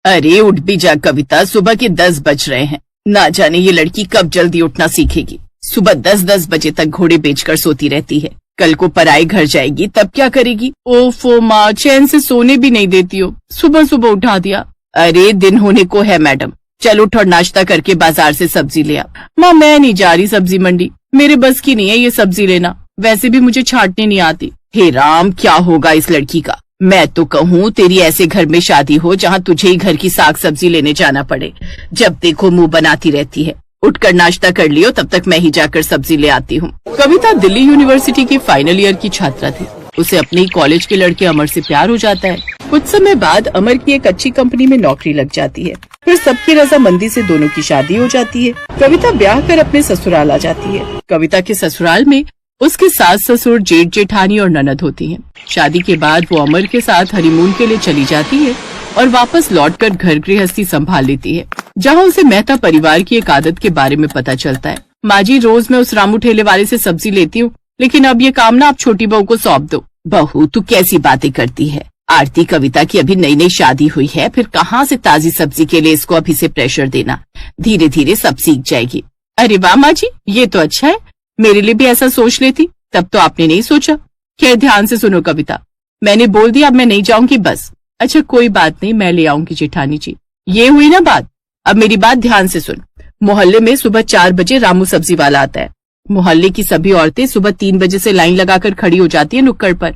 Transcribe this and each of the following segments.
अरे उठ भी जा कविता, सुबह के 10 बज रहे हैं। ना जाने ये लड़की कब जल्दी उठना सीखेगी। सुबह 10-10 बजे तक घोड़े बेचकर सोती रहती है। कल को पराए घर जाएगी तब क्या करेगी। ओफो माँ, चैन से सोने भी नहीं देती हो, सुबह सुबह उठा दिया। अरे दिन होने को है मैडम, चल उठ और नाश्ता करके बाजार से सब्जी ले आ। माँ मैं नहीं जा रही सब्जी मंडी, मेरे बस की नहीं है ये सब्जी लेना, वैसे भी मुझे छांटनी नहीं आती। हे राम, क्या होगा इस लड़की का। मैं तो कहूँ तेरी ऐसे घर में शादी हो जहाँ तुझे ही घर की साग सब्जी लेने जाना पड़े। जब देखो मुंह बनाती रहती है। उठकर नाश्ता कर लियो, तब तक मैं ही जाकर सब्जी ले आती हूँ। कविता दिल्ली यूनिवर्सिटी के फाइनल ईयर की छात्रा थी। उसे अपने ही कॉलेज के लड़के अमर से प्यार हो जाता है। कुछ समय बाद अमर की एक अच्छी कंपनी में नौकरी लग जाती है। फिर सबकी रजामंदी से दोनों की शादी हो जाती है। कविता ब्याह कर अपने ससुराल आ जाती है। कविता के ससुराल में उसके सास ससुर, जेठ जेठानी और ननद होती हैं। शादी के बाद वो अमर के साथ हनीमून के लिए चली जाती है और वापस लौटकर घर गृहस्थी संभाल लेती है, जहाँ उसे मेहता परिवार की एक आदत के बारे में पता चलता है। माँ जी, रोज मैं उस रामू ठेले वाले से सब्जी लेती हूँ, लेकिन अब ये काम ना आप छोटी बहू को सौंप दो। बहू तू कैसी बातें करती है। आरती कविता की अभी नई नई शादी हुई है, फिर कहाँ से ताजी सब्जी के लिए इसको अभी से प्रेशर देना। धीरे धीरे सब सीख जाएगी। अरे वाह माँ जी, ये तो अच्छा है, मेरे लिए भी ऐसा सोच लेती। तब तो आपने नहीं सोचा। खैर ध्यान से सुनो कविता, मैंने बोल दिया अब मैं नहीं जाऊंगी बस। अच्छा कोई बात नहीं, मैं ले आऊंगी जेठानी जी। ये हुई ना बात। अब मेरी बात ध्यान से सुन। मोहल्ले में सुबह 4 बजे रामू सब्जी वाला आता है। मोहल्ले की सभी औरतें सुबह 3 बजे से लाइन लगाकर खड़ी हो जाती है नुक्कड़ पर।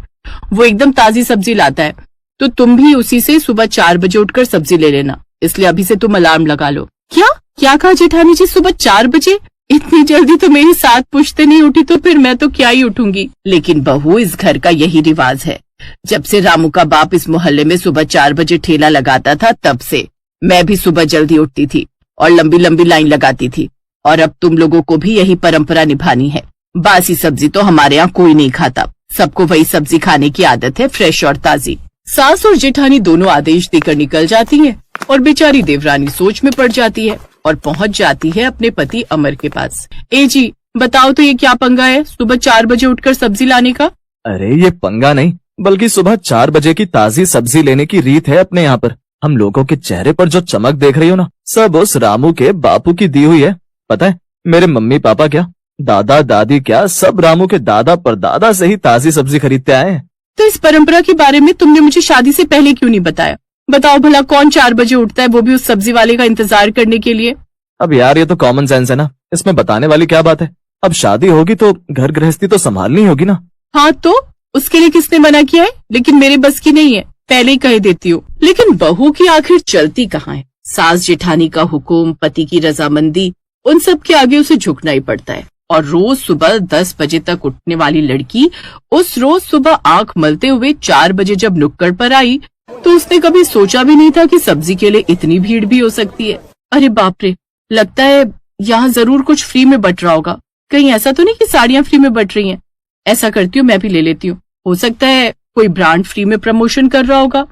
वो एकदम ताजी सब्जी लाता है, तो तुम भी उसी से सुबह 4 बजे उठकर सब्जी ले लेना। इसलिए अभी से तुम अलार्म लगा लो। क्या कहा जेठानी जी, सुबह 4 बजे? इतनी जल्दी तो मेरी 7 पुश्ते नहीं उठी, तो फिर मैं तो क्या ही उठूंगी। लेकिन बहू, इस घर का यही रिवाज है। जब से रामू का बाप इस मोहल्ले में सुबह 4 बजे ठेला लगाता था, तब से मैं भी सुबह जल्दी उठती थी और लंबी लंबी लाइन लगाती थी। और अब तुम लोगों को भी यही परंपरा निभानी है। बासी सब्जी तो हमारे यहाँ कोई नहीं खाता, सबको वही सब्जी खाने की आदत है, फ्रेश और ताजी। सास और जेठानी दोनों आदेश देकर निकल जाती हैं और बेचारी देवरानी सोच में पड़ जाती है और पहुंच जाती है अपने पति अमर के पास। ए जी, बताओ तो ये क्या पंगा है, सुबह 4 बजे उठकर सब्जी लाने का? अरे ये पंगा नहीं, बल्कि सुबह 4 बजे की ताजी सब्जी लेने की रीत है अपने यहाँ पर। हम लोगों के चेहरे पर जो चमक देख रही हो ना, सब उस रामू के बापू की दी हुई है। पता है, मेरे मम्मी पापा क्या, दादा दादी क्या, सब रामू के दादा परदादा से ही ताजी सब्जी खरीदते आए हैं। तो इस परंपरा के बारे में तुमने मुझे शादी से पहले क्यों नहीं बताया? बताओ भला, कौन 4 बजे उठता है, वो भी उस सब्जी वाले का इंतजार करने के लिए? अब यार ये तो कॉमन सेंस है ना, इसमें बताने वाली क्या बात है। अब शादी होगी तो घर गृहस्थी तो संभालनी होगी ना। हाँ तो उसके लिए किसने मना किया है? लेकिन मेरे बस की नहीं है, पहले ही कह देती हूँ। लेकिन बहू की आखिर चलती कहाँ है। सास जेठानी का हुक्म, पति की रजामंदी, उन सब के आगे उसे झुकना ही पड़ता है। और रोज सुबह 10 बजे तक उठने वाली लड़की उस रोज सुबह आंख मलते हुए 4 बजे जब नुक्कड़ पर आई, तो उसने कभी सोचा भी नहीं था कि सब्जी के लिए इतनी भीड़ भी हो सकती है। अरे बाप रे, लगता है यहाँ जरूर कुछ फ्री में बट रहा होगा। कहीं ऐसा तो नहीं कि साड़ियाँ फ्री में बट रही हैं। ऐसा करती हूँ, मैं भी ले लेती हूँ, हो सकता है कोई ब्रांड फ्री में प्रमोशन कर रहा होगा।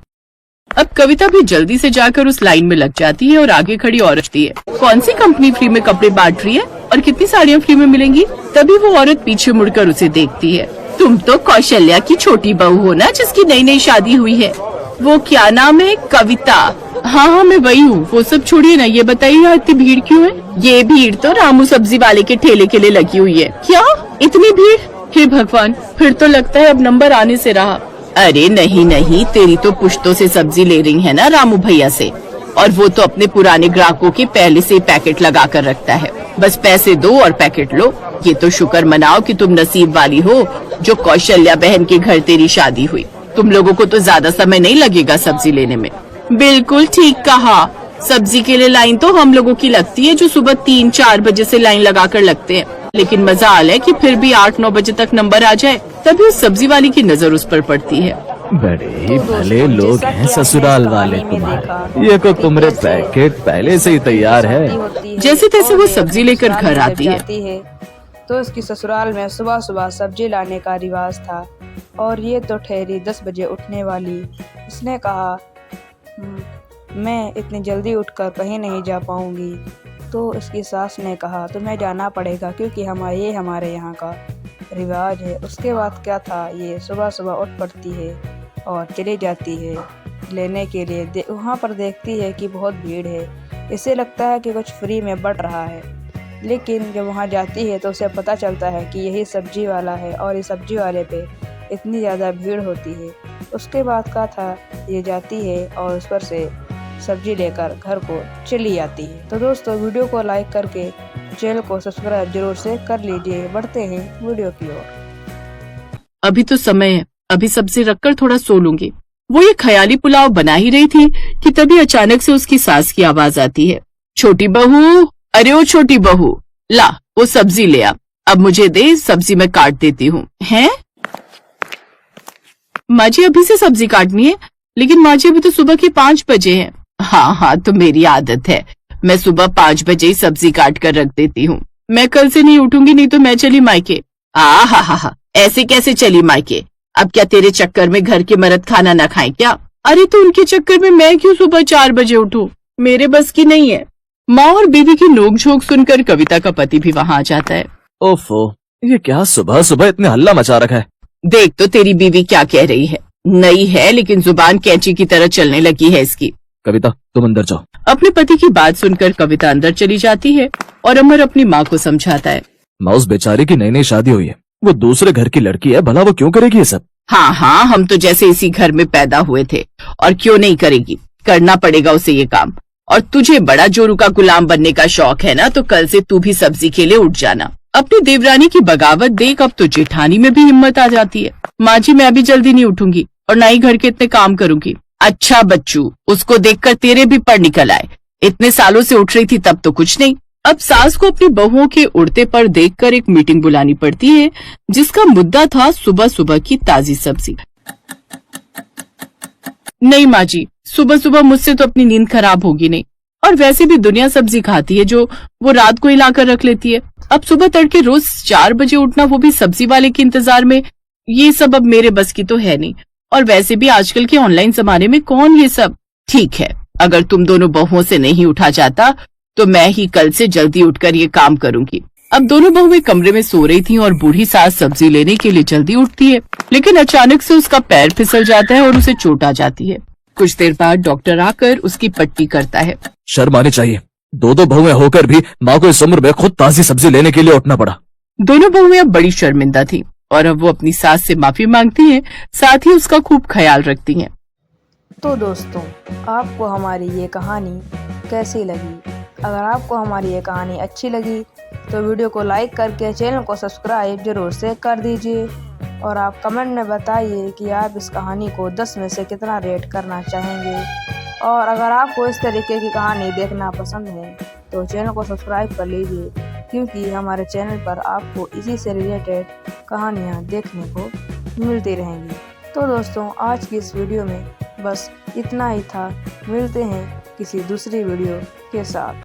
अब कविता भी जल्दी से जाकर उस लाइन में लग जाती है और आगे खड़ी औरत दी है, कौन सी कंपनी फ्री में कपड़े बांट रही है और कितनी साड़ियाँ फ्री में मिलेंगी। तभी वो औरत पीछे मुड़कर उसे देखती है। तुम तो कौशल्या की छोटी बहू हो ना, जिसकी नई नई शादी हुई है। वो क्या नाम है, कविता? हाँ मैं वही हूँ। वो सब छोड़िए ना, ये बताइए यहाँ इतनी भीड़ क्यों है? ये भीड़ तो रामू सब्जी वाले के ठेले के लिए लगी हुई है। क्या इतनी भीड़? हे भगवान, फिर तो लगता है अब नंबर आने से रहा। अरे नहीं नहीं, तेरी तो पुश्तों से सब्जी ले रही है ना रामू भैया से, और वो तो अपने पुराने ग्राहकों के पहले से ही पैकेट लगा कर रखता है। बस पैसे दो और पैकेट लो। ये तो शुक्र मनाओ कि तुम नसीब वाली हो जो कौशल्या बहन के घर तेरी शादी हुई। तुम लोगों को तो ज्यादा समय नहीं लगेगा सब्जी लेने में। बिल्कुल ठीक कहा, सब्जी के लिए लाइन तो हम लोगों की लगती है जो सुबह 3-4 बजे से लाइन लगा कर लगते हैं। लेकिन मजाल है कि फिर भी 8-9 बजे तक नंबर आ जाए, तभी उस सब्जी वाली की नजर उस पर पड़ती है। बड़े ही भले लोग हैं ससुराल वाले तुम्हारे। ये तो तुम्हारे पैकेट पहले से ही तैयार है। जैसे तैसे वो सब्जी लेकर घर आती है। तो इसकी ससुराल में सुबह सुबह सब्जी लाने का रिवाज था और ये तो ठहरी 10 बजे उठने वाली। इसने कहा, मैं इतनी जल्दी उठकर कहीं नहीं जा पाऊंगी। तो इसकी सास ने कहा, तुम्हें जाना पड़ेगा क्योंकि ये हमारे यहाँ का रिवाज है। उसके बाद क्या था, ये सुबह सुबह उठ पड़ती है और चली जाती है लेने के लिए वहाँ पर देखती है कि बहुत भीड़ है। इसे लगता है कि कुछ फ्री में बट रहा है, लेकिन जब वहाँ जाती है तो उसे पता चलता है कि यही सब्जी वाला है और इस सब्जी वाले पे इतनी ज़्यादा भीड़ होती है। उसके बाद का था ये जाती है और उस पर से सब्जी लेकर घर को चली आती है। तो दोस्तों वीडियो को लाइक करके चैनल को सब्सक्राइब जरूर से कर लीजिए। बढ़ते हैं वीडियो की ओर। अभी तो समय है, अभी सब्जी रखकर थोड़ा सो लूंगी। वो ये ख्याली पुलाव बना ही रही थी कि तभी अचानक से उसकी सास की आवाज आती है, छोटी बहू, अरे ओ छोटी बहू, ला वो सब्जी ले आ, अब मुझे दे, सब्जी मैं काट देती हूँ। हैं? माँ जी अभी से सब्जी काटनी है? लेकिन माँ जी अभी तो सुबह के 5 बजे हैं। हाँ, तो मेरी आदत है, मैं सुबह 5 बजे ही सब्जी काट कर रख देती हूँ। मैं कल से नहीं उठूंगी, नहीं तो मैं चली मायके। हा, ऐसे कैसे चली मायके? अब क्या तेरे चक्कर में घर के मर्द खाना ना खाएं क्या? अरे तो उनके चक्कर में मैं क्यों सुबह 4 बजे उठूं? मेरे बस की नहीं है। माँ और बीवी की नोक-झोंक सुनकर कविता का पति भी वहाँ आ जाता है। ओफो, ये क्या सुबह सुबह इतने हल्ला मचा रखा है। देख तो तेरी बीवी क्या कह रही है। नई है लेकिन जुबान कैंची की तरह चलने लगी है इसकी। कविता तुम अंदर जाओ। अपने पति की बात सुनकर कविता अंदर चली जाती है और अमर अपनी माँ को समझाता है। माँ उस बेचारे की नई शादी हुई है, वो दूसरे घर की लड़की है, भला वो क्यों करेगी ये सब? हाँ, हम तो जैसे इसी घर में पैदा हुए थे, और क्यों नहीं करेगी, करना पड़ेगा उसे ये काम। और तुझे बड़ा जोरू का गुलाम बनने का शौक है ना, तो कल से तू भी सब्जी के लिए उठ जाना। अपनी देवरानी की बगावत देख अब तो जेठानी में भी हिम्मत आ जाती है। माँ जी मैं अभी जल्दी नहीं उठूंगी और ना ही घर के इतने काम करूंगी। अच्छा बच्चू, उसको देखकर तेरे भी पर निकल आए। इतने सालों से उठ रही थी तब तो कुछ नहीं। अब सास को अपनी बहुओं के उड़ते पर देखकर एक मीटिंग बुलानी पड़ती है, जिसका मुद्दा था सुबह सुबह की ताजी सब्जी। नहीं माँ जी, सुबह सुबह मुझसे तो अपनी नींद खराब होगी नहीं, और वैसे भी दुनिया सब्जी खाती है जो वो रात को ही लाकर रख लेती है। अब सुबह तड़के रोज 4 बजे उठना, वो भी सब्जी वाले के इंतजार में, ये सब अब मेरे बस की तो है नहीं। और वैसे भी आजकल के ऑनलाइन जमाने में कौन ये सब। ठीक है, अगर तुम दोनों बहुओं से नहीं उठा जाता तो मैं ही कल से जल्दी उठकर ये काम करूंगी। अब दोनों बहुएं कमरे में सो रही थी और बूढ़ी सास सब्जी लेने के लिए जल्दी उठती है, लेकिन अचानक से उसका पैर फिसल जाता है और उसे चोट आ जाती है। कुछ देर बाद डॉक्टर आकर उसकी पट्टी करता है। शर्म आनी चाहिए, दो बहुएं होकर भी माँ को इस उम्र में खुद ताजी सब्जी लेने के लिए उठना पड़ा। दोनों बहुएं अब बड़ी शर्मिंदा थी और अब वो अपनी सास से माफी मांगती हैं, साथ ही उसका खूब ख्याल रखती हैं। तो दोस्तों, आपको हमारी ये कहानी कैसी लगी? अगर आपको हमारी ये कहानी अच्छी लगी तो वीडियो को लाइक करके चैनल को सब्सक्राइब जरूर से कर दीजिए, और आप कमेंट में बताइए कि आप इस कहानी को 10 में से कितना रेट करना चाहेंगे। और अगर आपको इस तरीके की कहानी देखना पसंद है तो चैनल को सब्सक्राइब कर लीजिए, क्योंकि हमारे चैनल पर आपको इसी से रिलेटेड कहानियाँ देखने को मिलती रहेंगी। तो दोस्तों, आज की इस वीडियो में बस इतना ही था। मिलते हैं किसी दूसरी वीडियो के साथ।